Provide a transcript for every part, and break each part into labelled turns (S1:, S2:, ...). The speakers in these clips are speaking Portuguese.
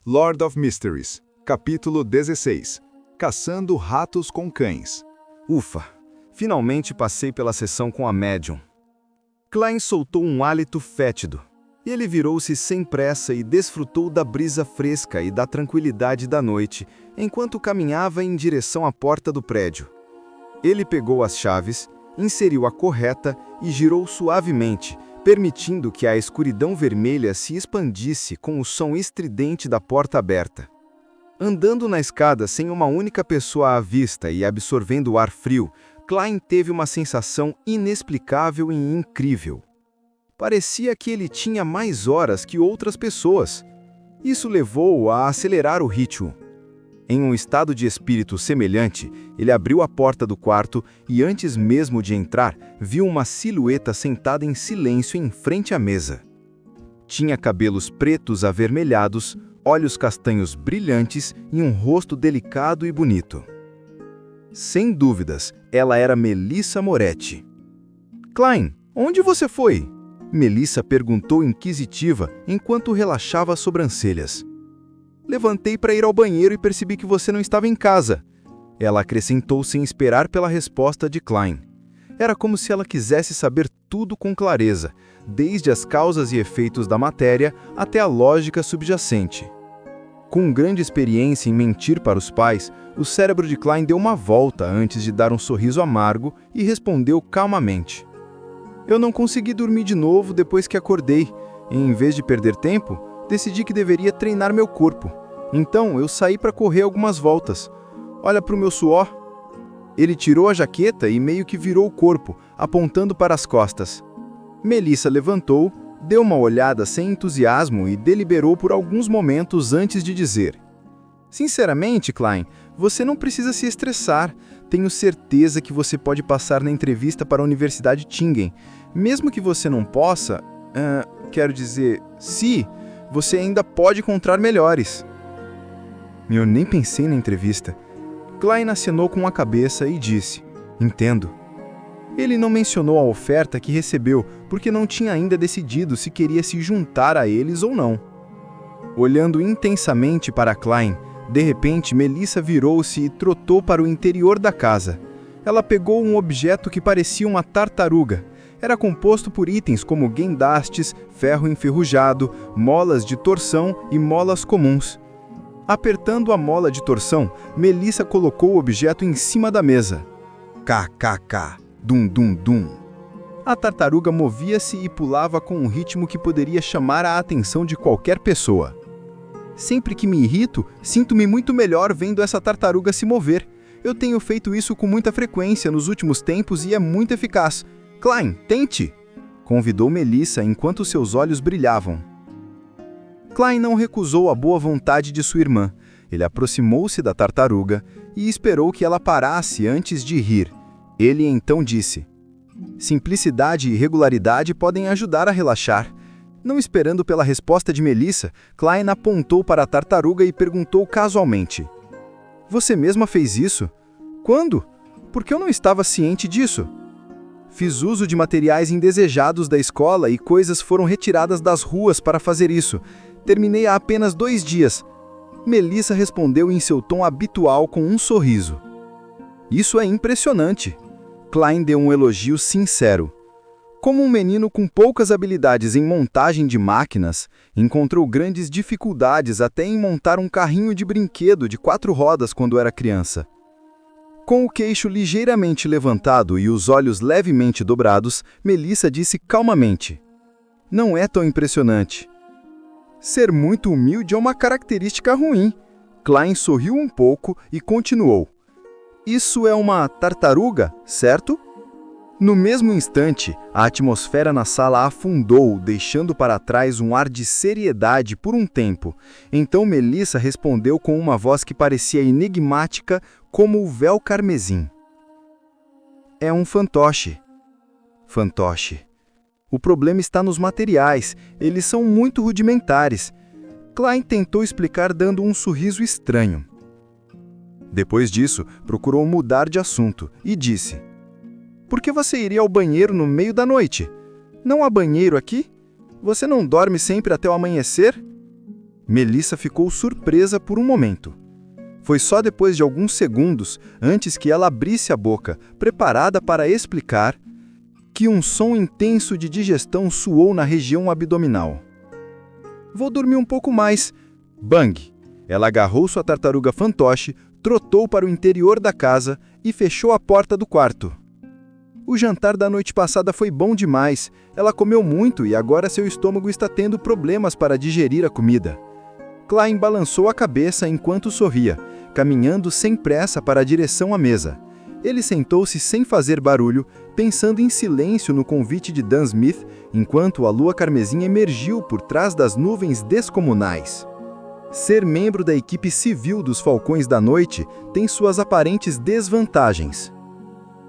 S1: Lord of Mysteries, capítulo 16. Caçando ratos com cães.
S2: Ufa, finalmente passei pela sessão com a médium. Klein soltou um hálito fétido, e ele virou-se sem pressa e desfrutou da brisa fresca e da tranquilidade da noite, enquanto caminhava em direção à porta do prédio. Ele pegou as chaves, inseriu a correta e girou suavemente, permitindo que a escuridão vermelha se expandisse com o som estridente da porta aberta. Andando na escada sem uma única pessoa à vista e absorvendo o ar frio, Klein teve uma sensação inexplicável e incrível. Parecia que ele tinha mais horas que outras pessoas. Isso levou-o a acelerar o ritmo. Em um estado de espírito semelhante, ele abriu a porta do quarto e, antes mesmo de entrar, viu uma silhueta sentada em silêncio em frente à mesa. Tinha cabelos pretos avermelhados, olhos castanhos brilhantes e um rosto delicado e bonito. Sem dúvidas, ela era Melissa Moretti. "Klein, onde você foi?" Melissa perguntou inquisitiva enquanto relaxava as sobrancelhas. "Levantei para ir ao banheiro e percebi que você não estava em casa." Ela acrescentou sem esperar pela resposta de Klein. Era como se ela quisesse saber tudo com clareza, desde as causas e efeitos da matéria até a lógica subjacente. Com grande experiência em mentir para os pais, o cérebro de Klein deu uma volta antes de dar um sorriso amargo e respondeu calmamente. "Eu não consegui dormir de novo depois que acordei, e em vez de perder tempo, decidi que deveria treinar meu corpo. Então, eu saí para correr algumas voltas. Olha para o meu suor." Ele tirou a jaqueta e meio que virou o corpo, apontando para as costas. Melissa levantou, deu uma olhada sem entusiasmo e deliberou por alguns momentos antes de dizer: "Sinceramente, Klein, você não precisa se estressar. Tenho certeza que você pode passar na entrevista para a Universidade Tingen. Mesmo que você não possa, se, você ainda pode encontrar melhores." Eu nem pensei na entrevista. Klein acenou com a cabeça e disse: "Entendo." Ele não mencionou a oferta que recebeu, porque não tinha ainda decidido se queria se juntar a eles ou não. Olhando intensamente para Klein, de repente Melissa virou-se e trotou para o interior da casa. Ela pegou um objeto que parecia uma tartaruga. Era composto por itens como guindastes, ferro enferrujado, molas de torção e molas comuns. Apertando a mola de torção, Melissa colocou o objeto em cima da mesa. KKK, dum dum dum. A tartaruga movia-se e pulava com um ritmo que poderia chamar a atenção de qualquer pessoa. "Sempre que me irrito, sinto-me muito melhor vendo essa tartaruga se mover. Eu tenho feito isso com muita frequência nos últimos tempos e é muito eficaz. Klein, tente!" convidou Melissa enquanto seus olhos brilhavam. Klein não recusou a boa vontade de sua irmã. Ele aproximou-se da tartaruga e esperou que ela parasse antes de rir. Ele então disse: "Simplicidade e regularidade podem ajudar a relaxar." Não esperando pela resposta de Melissa, Klein apontou para a tartaruga e perguntou casualmente: "Você mesma fez isso? Quando? Por que eu não estava ciente disso?" "Fiz uso de materiais indesejados da escola e coisas foram retiradas das ruas para fazer isso. Terminei há apenas 2 dias. Melissa respondeu em seu tom habitual com um sorriso. "Isso é impressionante." Klein deu um elogio sincero. Como um menino com poucas habilidades em montagem de máquinas, encontrou grandes dificuldades até em montar um carrinho de brinquedo de 4 rodas quando era criança. Com o queixo ligeiramente levantado e os olhos levemente dobrados, Melissa disse calmamente: "Não é tão impressionante." "Ser muito humilde é uma característica ruim." Klein sorriu um pouco e continuou: "Isso é uma tartaruga, certo?" No mesmo instante, a atmosfera na sala afundou, deixando para trás um ar de seriedade por um tempo. Então Melissa respondeu com uma voz que parecia enigmática como o véu carmesim: "É um fantoche." "Fantoche. O problema está nos materiais, eles são muito rudimentares." Klein tentou explicar dando um sorriso estranho. Depois disso, procurou mudar de assunto e disse: "Por que você iria ao banheiro no meio da noite? Não há banheiro aqui? Você não dorme sempre até o amanhecer?" Melissa ficou surpresa por um momento. Foi só depois de alguns segundos, antes que ela abrisse a boca, preparada para explicar, que um som intenso de digestão soou na região abdominal. Vou dormir um pouco mais. Bang! Ela agarrou sua tartaruga fantoche, trotou para o interior da casa e fechou a porta do quarto. O jantar da noite passada foi bom demais. Ela comeu muito e agora seu estômago está tendo problemas para digerir a comida. Klein balançou a cabeça enquanto sorria, caminhando sem pressa para a direção à mesa. Ele sentou-se sem fazer barulho, pensando em silêncio no convite de Dan Smith, enquanto a lua carmesim emergiu por trás das nuvens descomunais. Ser membro da equipe civil dos Falcões da Noite tem suas aparentes desvantagens.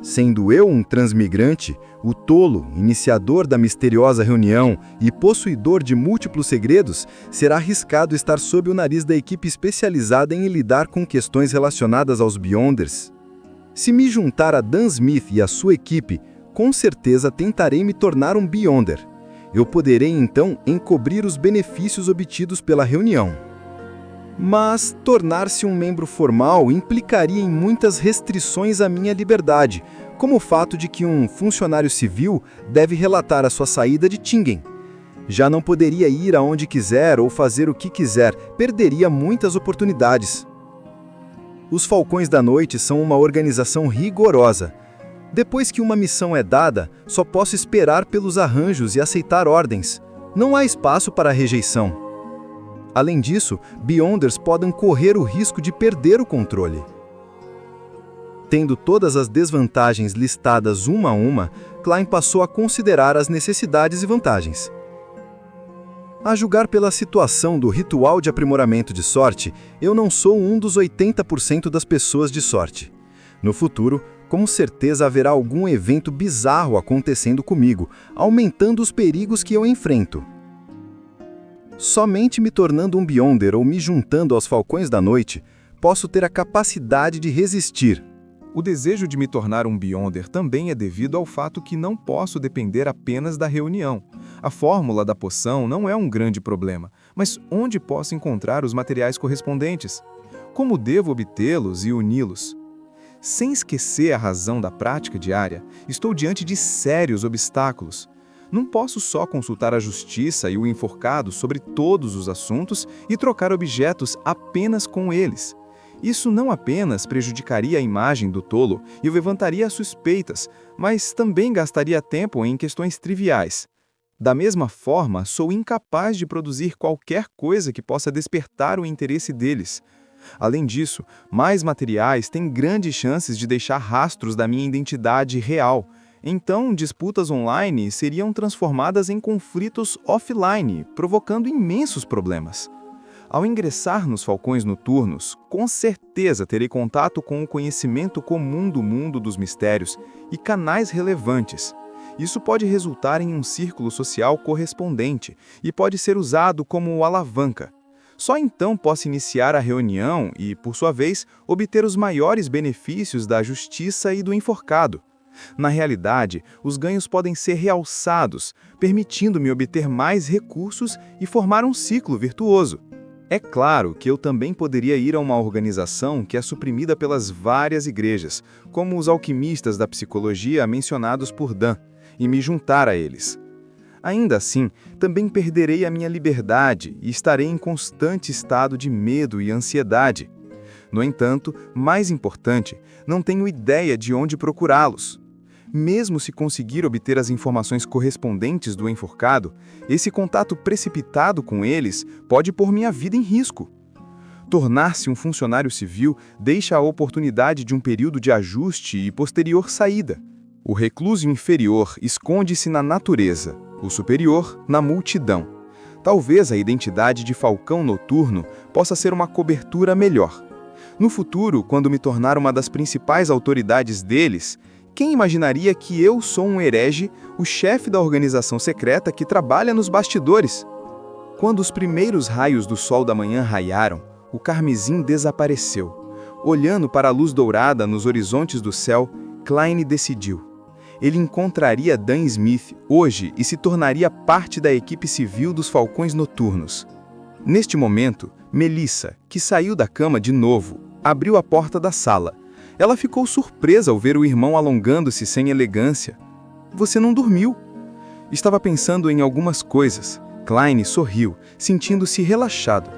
S2: Sendo eu um transmigrante, o tolo, iniciador da misteriosa reunião e possuidor de múltiplos segredos, será arriscado estar sob o nariz da equipe especializada em lidar com questões relacionadas aos Beyonders. Se me juntar a Dan Smith e a sua equipe, com certeza tentarei me tornar um Beyonder. Eu poderei então encobrir os benefícios obtidos pela reunião. Mas tornar-se um membro formal implicaria em muitas restrições à minha liberdade, como o fato de que um funcionário civil deve relatar a sua saída de Tingen. Já não poderia ir aonde quiser ou fazer o que quiser, perderia muitas oportunidades. Os Falcões da Noite são uma organização rigorosa. Depois que uma missão é dada, só posso esperar pelos arranjos e aceitar ordens. Não há espaço para rejeição. Além disso, Beyonders podem correr o risco de perder o controle. Tendo todas as desvantagens listadas uma a uma, Klein passou a considerar as necessidades e vantagens. A julgar pela situação do ritual de aprimoramento de sorte, eu não sou um dos 80% das pessoas de sorte. No futuro, com certeza haverá algum evento bizarro acontecendo comigo, aumentando os perigos que eu enfrento. Somente me tornando um Beyonder ou me juntando aos Falcões da Noite, posso ter a capacidade de resistir.
S3: O desejo de me tornar um Beyonder também é devido ao fato que não posso depender apenas da reunião. A fórmula da poção não é um grande problema, mas onde posso encontrar os materiais correspondentes? Como devo obtê-los e uni-los? Sem esquecer a razão da prática diária, estou diante de sérios obstáculos. Não posso só consultar a justiça e o enforcado sobre todos os assuntos e trocar objetos apenas com eles. Isso não apenas prejudicaria a imagem do tolo e levantaria suspeitas, mas também gastaria tempo em questões triviais. Da mesma forma, sou incapaz de produzir qualquer coisa que possa despertar o interesse deles. Além disso, mais materiais têm grandes chances de deixar rastros da minha identidade real. Então, disputas online seriam transformadas em conflitos offline, provocando imensos problemas. Ao ingressar nos Falcões Noturnos, com certeza terei contato com o conhecimento comum do mundo dos mistérios e canais relevantes. Isso pode resultar em um círculo social correspondente e pode ser usado como alavanca. Só então posso iniciar a reunião e, por sua vez, obter os maiores benefícios da justiça e do enforcado. Na realidade, os ganhos podem ser realçados, permitindo-me obter mais recursos e formar um ciclo virtuoso. É claro que eu também poderia ir a uma organização que é suprimida pelas várias igrejas, como os alquimistas da psicologia mencionados por Dan, e me juntar a eles. Ainda assim, também perderei a minha liberdade e estarei em constante estado de medo e ansiedade. No entanto, mais importante, não tenho ideia de onde procurá-los. Mesmo se conseguir obter as informações correspondentes do enforcado, esse contato precipitado com eles pode pôr minha vida em risco. Tornar-se um funcionário civil deixa a oportunidade de um período de ajuste e posterior saída. O recluso inferior esconde-se na natureza, o superior na multidão. Talvez a identidade de Falcão Noturno possa ser uma cobertura melhor. No futuro, quando me tornar uma das principais autoridades deles, quem imaginaria que eu sou um herege, o chefe da organização secreta que trabalha nos bastidores? Quando os primeiros raios do sol da manhã raiaram, o carmesim desapareceu. Olhando para a luz dourada nos horizontes do céu, Klein decidiu. Ele encontraria Dan Smith hoje e se tornaria parte da equipe civil dos Falcões Noturnos.
S2: Neste momento, Melissa, que saiu da cama de novo, abriu a porta da sala. Ela ficou surpresa ao ver o irmão alongando-se sem elegância. Você não dormiu? Estava pensando em algumas coisas. Klein sorriu, sentindo-se relaxado.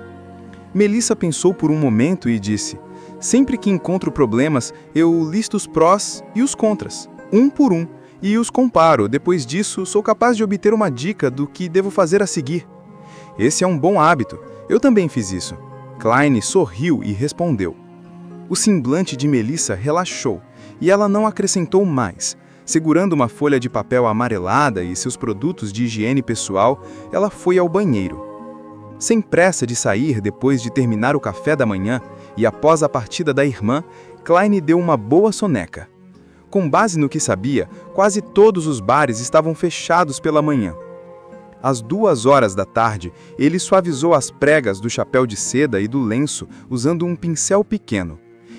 S2: Melissa pensou por um momento e disse: sempre que encontro problemas, eu listo os prós e os contras, um por um, e os comparo. Depois disso, sou capaz de obter uma dica do que devo fazer a seguir. Esse é um bom hábito. Eu também fiz isso. Klein sorriu e respondeu. O semblante de Melissa relaxou, e ela não acrescentou mais. Segurando uma folha de papel amarelada e seus produtos de higiene pessoal, ela foi ao banheiro. Sem pressa de sair depois de terminar o café da manhã e após a partida da irmã, Klein deu uma boa soneca. Com base no que sabia, quase todos os bares estavam fechados pela manhã. Às 2 horas da tarde, ele suavizou as pregas do chapéu de seda e do lenço usando um pincel pequeno.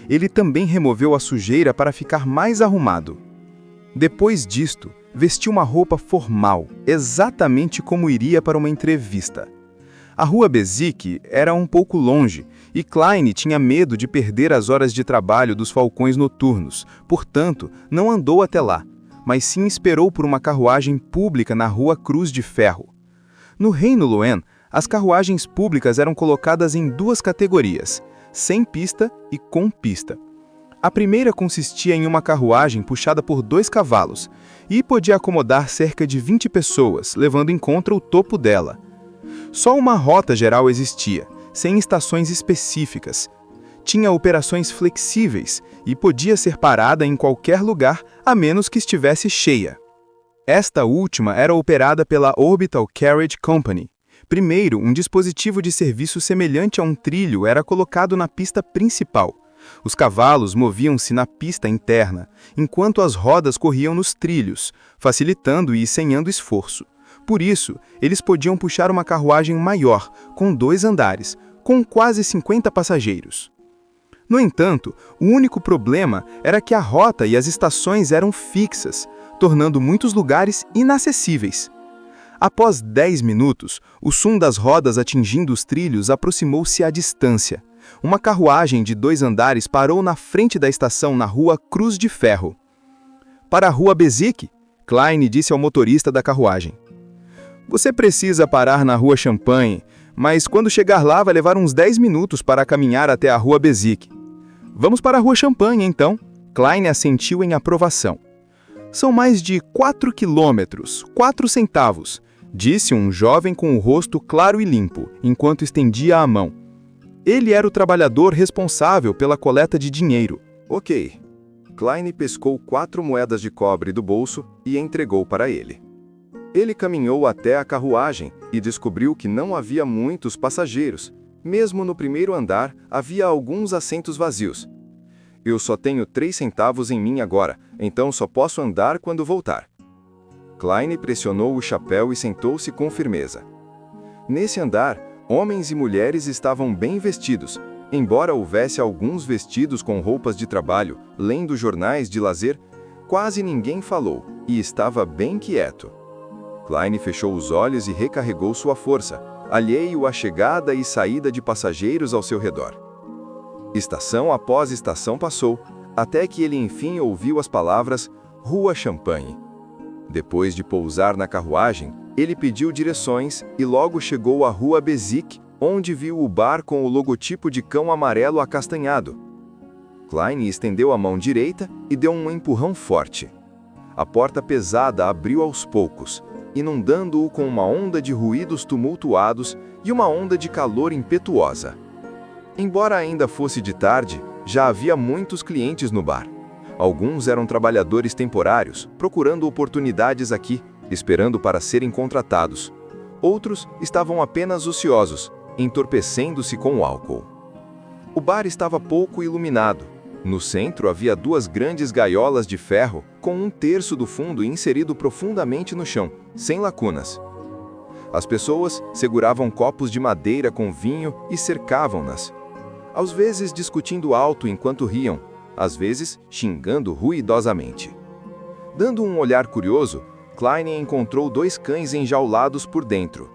S2: Ele também removeu a sujeira para ficar mais arrumado. Depois disto, vestiu uma roupa formal, exatamente como iria para uma entrevista. A rua Bezique era um pouco longe, e Klein tinha medo de perder as horas de trabalho dos falcões noturnos, portanto, não andou até lá, mas sim esperou por uma carruagem pública na rua Cruz de Ferro. No Reino Loen, as carruagens públicas eram colocadas em 2 categorias, sem pista e com pista. A primeira consistia em uma carruagem puxada por 2 cavalos, e podia acomodar cerca de 20 pessoas, levando em conta o topo dela. Só uma rota geral existia, sem estações específicas. Tinha operações flexíveis e podia ser parada em qualquer lugar, a menos que estivesse cheia. Esta última era operada pela Orbital Carriage Company. Primeiro, um dispositivo de serviço semelhante a um trilho era colocado na pista principal. Os cavalos moviam-se na pista interna, enquanto as rodas corriam nos trilhos, facilitando e senhando esforço. Por isso, eles podiam puxar uma carruagem maior, com 2 andares, com quase 50 passageiros. No entanto, o único problema era que a rota e as estações eram fixas, tornando muitos lugares inacessíveis. Após 10 minutos, o som das rodas atingindo os trilhos aproximou-se à distância. Uma carruagem de 2 andares parou na frente da estação na rua Cruz de Ferro. Para a rua Bezique, Klein disse ao motorista da carruagem. Você precisa parar na rua Champagne, mas quando chegar lá vai levar uns 10 minutos para caminhar até a rua Bezique. Vamos para a rua Champagne, então. Klein assentiu em aprovação. São mais de 4 quilômetros, 4 centavos, disse um jovem com o rosto claro e limpo, enquanto estendia a mão. Ele era o trabalhador responsável pela coleta de dinheiro.
S1: Ok. Klein pescou 4 moedas de cobre do bolso e entregou para ele. Ele caminhou até a carruagem e descobriu que não havia muitos passageiros. Mesmo no primeiro andar, havia alguns assentos vazios. Eu só tenho 3 centavos em mim agora, então só posso andar quando voltar. Klein pressionou o chapéu e sentou-se com firmeza. Nesse andar, homens e mulheres estavam bem vestidos, embora houvesse alguns vestidos com roupas de trabalho, lendo jornais de lazer, quase ninguém falou, e estava bem quieto. Klein fechou os olhos e recarregou sua força, alheio à chegada e saída de passageiros ao seu redor. Estação após estação passou, até que ele enfim ouviu as palavras Rua Champagne. Depois de pousar na carruagem, ele pediu direções e logo chegou à Rua Bezique, onde viu o bar com o logotipo de cão amarelo acastanhado. Klein estendeu a mão direita e deu um empurrão forte. A porta pesada abriu aos poucos, inundando-o com uma onda de ruídos tumultuados e uma onda de calor impetuosa. Embora ainda fosse de tarde, já havia muitos clientes no bar. Alguns eram trabalhadores temporários, procurando oportunidades aqui, esperando para serem contratados. Outros estavam apenas ociosos, entorpecendo-se com o álcool. O bar estava pouco iluminado. No centro havia 2 grandes gaiolas de ferro, com 1/3 do fundo inserido profundamente no chão, sem lacunas. As pessoas seguravam copos de madeira com vinho e cercavam-nas, às vezes discutindo alto enquanto riam, às vezes xingando ruidosamente. Dando um olhar curioso, Klein encontrou 2 cães enjaulados por dentro.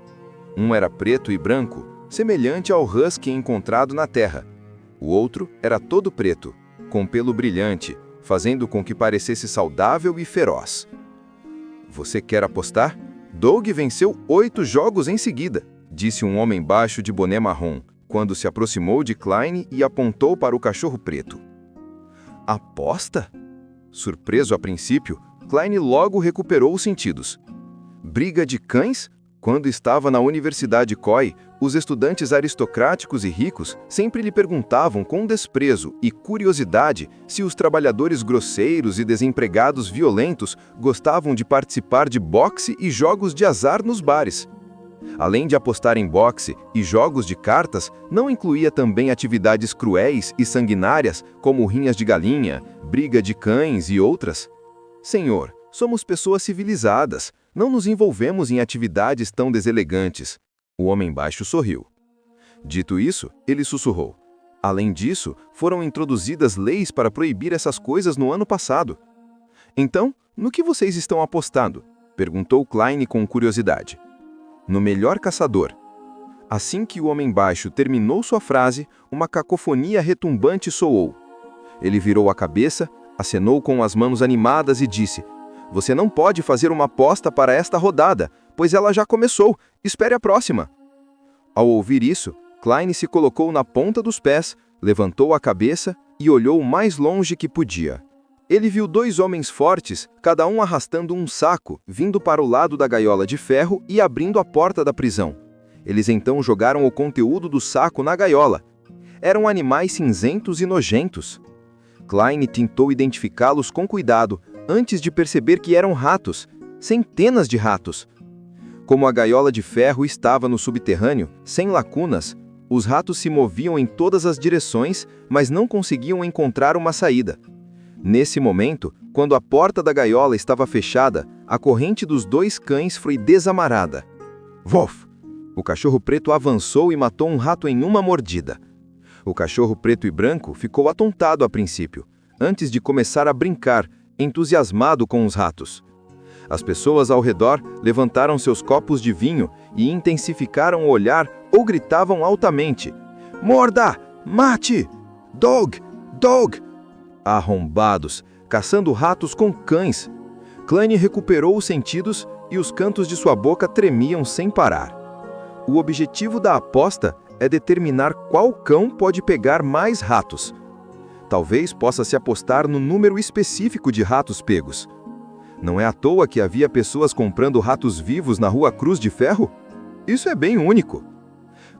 S1: Um era preto e branco, semelhante ao husky encontrado na terra. O outro era todo preto, com pelo brilhante, fazendo com que parecesse saudável e feroz. Você quer apostar? Doug venceu 8 jogos em seguida, disse um homem baixo de boné marrom, quando se aproximou de Klein e apontou para o cachorro preto. Aposta? Surpreso a princípio, Klein logo recuperou os sentidos. Briga de cães? Quando estava na Universidade Coy, os estudantes aristocráticos e ricos sempre lhe perguntavam com desprezo e curiosidade se os trabalhadores grosseiros e desempregados violentos gostavam de participar de boxe e jogos de azar nos bares. Além de apostar em boxe e jogos de cartas, não incluía também atividades cruéis e sanguinárias como rinhas de galinha, briga de cães e outras? Senhor, somos pessoas civilizadas, não nos envolvemos em atividades tão deselegantes. O homem baixo sorriu. Dito isso, ele sussurrou. Além disso, foram introduzidas leis para proibir essas coisas no ano passado. Então, no que vocês estão apostando? Perguntou Klein com curiosidade. No melhor caçador. Assim que o homem baixo terminou sua frase, uma cacofonia retumbante soou. Ele virou a cabeça, acenou com as mãos animadas e disse: Você não pode fazer uma aposta para esta rodada, pois ela já começou. Espere a próxima. Ao ouvir isso, Klein se colocou na ponta dos pés, levantou a cabeça e olhou o mais longe que podia. Ele viu 2 homens fortes, cada um arrastando um saco, vindo para o lado da gaiola de ferro e abrindo a porta da prisão. Eles então jogaram o conteúdo do saco na gaiola. Eram animais cinzentos e nojentos. Klein tentou identificá-los com cuidado, antes de perceber que eram ratos, centenas de ratos. Como a gaiola de ferro estava no subterrâneo, sem lacunas, os ratos se moviam em todas as direções, mas não conseguiam encontrar uma saída. Nesse momento, quando a porta da gaiola estava fechada, a corrente dos 2 cães foi desamarrada. Wolf! O cachorro preto avançou e matou um rato em uma mordida. O cachorro preto e branco ficou atontado a princípio, antes de começar a brincar, entusiasmado com os ratos. As pessoas ao redor levantaram seus copos de vinho e intensificaram o olhar ou gritavam altamente: Morda! Mate! Dog! Dog! Arrombados, caçando ratos com cães. Klein recuperou os sentidos e os cantos de sua boca tremiam sem parar. O objetivo da aposta é determinar qual cão pode pegar mais ratos. Talvez possa se apostar no número específico de ratos pegos. Não é à toa que havia pessoas comprando ratos vivos na Rua Cruz de Ferro? Isso é bem único.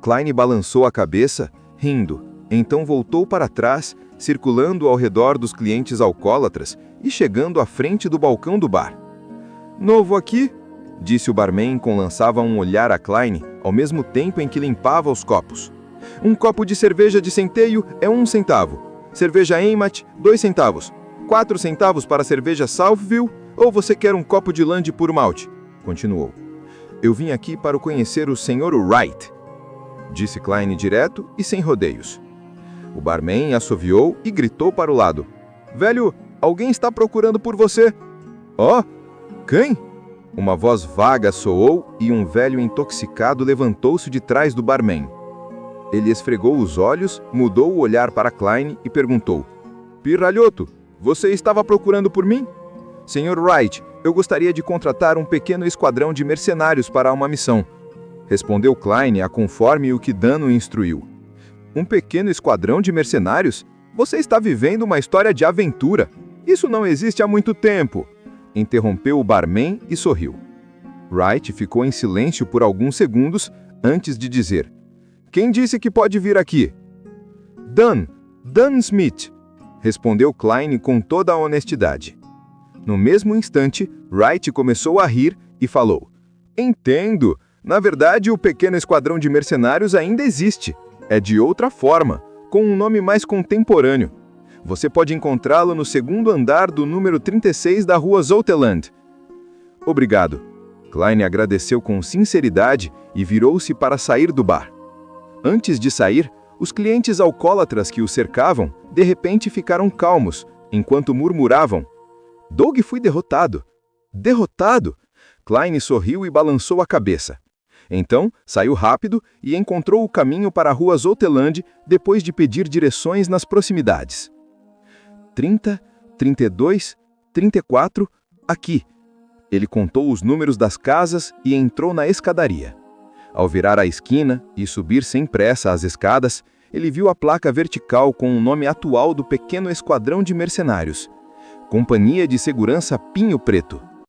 S1: Klein balançou a cabeça, rindo, então voltou para trás, circulando ao redor dos clientes alcoólatras e chegando à frente do balcão do bar. Novo aqui? Disse o barman quando lançava um olhar a Klein, ao mesmo tempo em que limpava os copos. Um copo de cerveja de centeio é 1 centavo. Cerveja Eimat, 2 centavos. 4 centavos para a cerveja Southville, ou você quer um copo de Land puro malte? Continuou. Eu vim aqui para conhecer o Sr. Wright, disse Klein direto e sem rodeios. O barman assoviou e gritou para o lado. Velho, alguém está procurando por você. Oh, quem? Uma voz vaga soou e um velho intoxicado levantou-se de trás do barman. Ele esfregou os olhos, mudou o olhar para Klein e perguntou: Pirralhoto, você estava procurando por mim? Sr. Wright, eu gostaria de contratar um pequeno esquadrão de mercenários para uma missão. Respondeu Klein a conforme o que Dan o instruiu. Um pequeno esquadrão de mercenários? Você está vivendo uma história de aventura. Isso não existe há muito tempo. Interrompeu o barman e sorriu. Wright ficou em silêncio por alguns segundos antes de dizer: Quem disse que pode vir aqui? Dan Smith, respondeu Klein com toda a honestidade. No mesmo instante, Wright começou a rir e falou: Entendo. Na verdade, o pequeno esquadrão de mercenários ainda existe. É de outra forma, com um nome mais contemporâneo. Você pode encontrá-lo no 2º andar do número 36 da rua Zouteland. Obrigado. Klein agradeceu com sinceridade e virou-se para sair do bar. Antes de sair, os clientes alcoólatras que o cercavam, de repente ficaram calmos, enquanto murmuravam: Doug foi derrotado. Derrotado? Klein sorriu e balançou a cabeça. Então, saiu rápido e encontrou o caminho para a rua Zoteland depois de pedir direções nas proximidades. 30, 32, 34, aqui. Ele contou os números das casas e entrou na escadaria. Ao virar a esquina e subir sem pressa as escadas, ele viu a placa vertical com o nome atual do pequeno esquadrão de mercenários: Companhia de Segurança Pinho Preto.